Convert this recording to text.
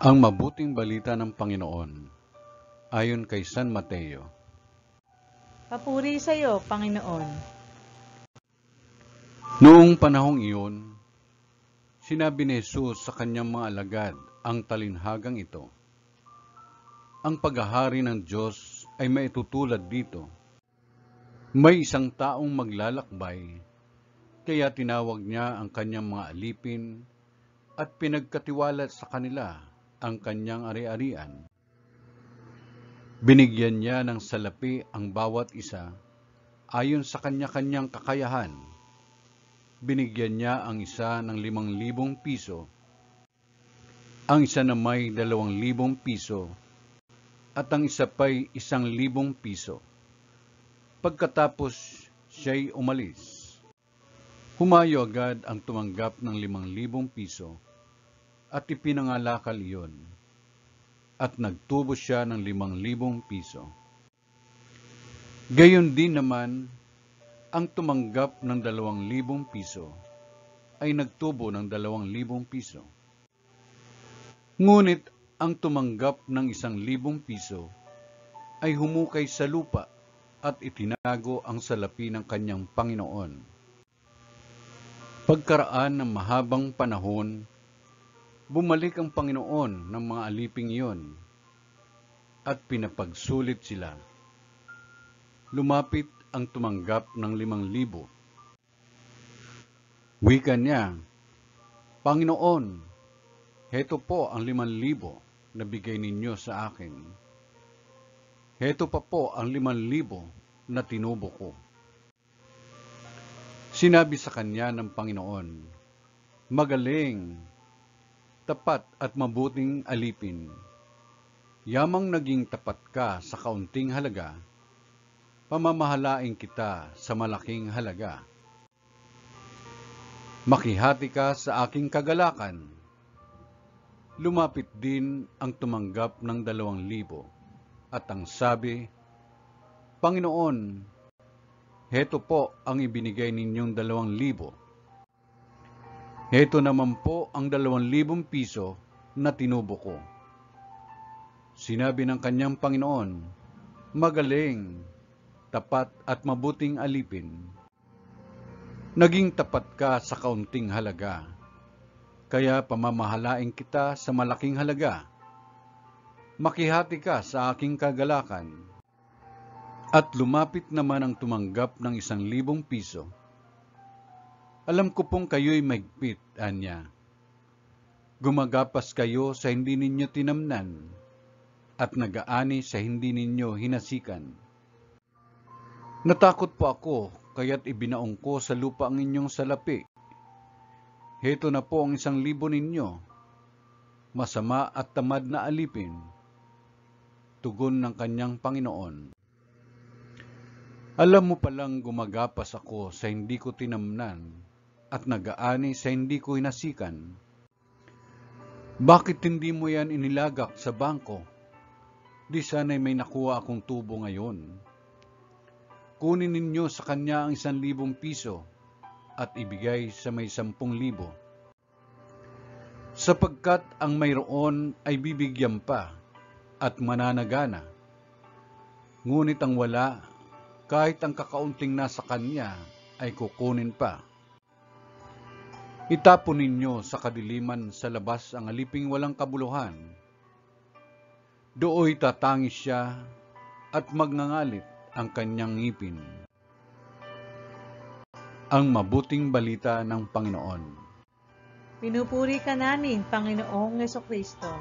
Ang mabuting balita ng Panginoon ayon kay San Mateo. Papuri sa iyo, Panginoon. Noong panahong iyon, sinabi ni Jesus sa kanyang mga alagad ang talinhagang ito. Ang paghahari ng Diyos ay maitutulad dito. May isang taong maglalakbay, kaya tinawag niya ang kanyang mga alipin at pinagkatiwala sa kanila ang kanyang ari-arian. Binigyan niya ng salapi ang bawat isa ayon sa kanya-kanyang kakayahan. Binigyan niya ang isa ng 5,000 piso, ang isa na may 2,000 piso, at ang isa pa'y 1,000 piso. Pagkatapos siya'y umalis. Humayo agad ang tumanggap ng 5,000 piso at ipinangalakal iyon, at nagtubo siya ng 5,000 piso. Gayon din naman, ang tumanggap ng 2,000 piso ay nagtubo ng 2,000 piso. Ngunit ang tumanggap ng 1,000 piso ay humukay sa lupa at itinago ang salapi ng kanyang Panginoon. Pagkaraan ng mahabang panahon, bumalik ang Panginoon ng mga aliping iyon at pinapagsulit sila. Lumapit ang tumanggap ng 5,000. Wika niya, Panginoon, heto po ang 5,000 na bigay ninyo sa akin. Heto pa po ang 5,000 na tinubo ko. Sinabi sa kanya ng Panginoon, Magaling, tapat at mabuting alipin. Yamang naging tapat ka sa kaunting halaga, pamamahalain kita sa malaking halaga. Makihati ka sa aking kagalakan. Lumapit din ang tumanggap ng 2,000 at ang sabi, Panginoon, heto po ang ibinigay ninyong 2,000. Heto naman po ang 2,000 piso na tinubo ko. Sinabi ng kanyang Panginoon, Magaling, tapat at mabuting alipin. Naging tapat ka sa kaunting halaga, kaya pamamahalain kita sa malaking halaga. Makihati ka sa aking kagalakan. At lumapit naman ang tumanggap ng 1,000 piso. Alam ko pong kayo'y mahigpit, anya. Gumagapas kayo sa hindi ninyo tinamnan, at nag-aani sa hindi ninyo hinasikan. Natakot po ako, kaya't ibinaong ko sa lupa ang inyong salapi. Heto na po ang 1,000 ninyo, masama at tamad na alipin. Tugon ng kanyang Panginoon. Alam mo palang gumagapas ako sa hindi ko tinamnan, at nag-aani sa hindi ko hinasikan. Bakit hindi mo yan inilagak sa bangko? Di sana'y may nakuha akong tubo ngayon. Kunin ninyo sa kanya ang 1,000 piso at ibigay sa may 10,000. Sapagkat ang mayroon ay bibigyan pa at mananagana. Ngunit ang wala, kahit ang kakaunting nasa kanya, ay kukunin pa. Itapon ninyo sa kadiliman sa labas ang aliping walang kabuluhan. Dooy tatangis siya at magngangalit ang kanyang ngipin. Ang mabuting balita ng Panginoon. Pinupuri ka namin, Panginoong Jesucristo.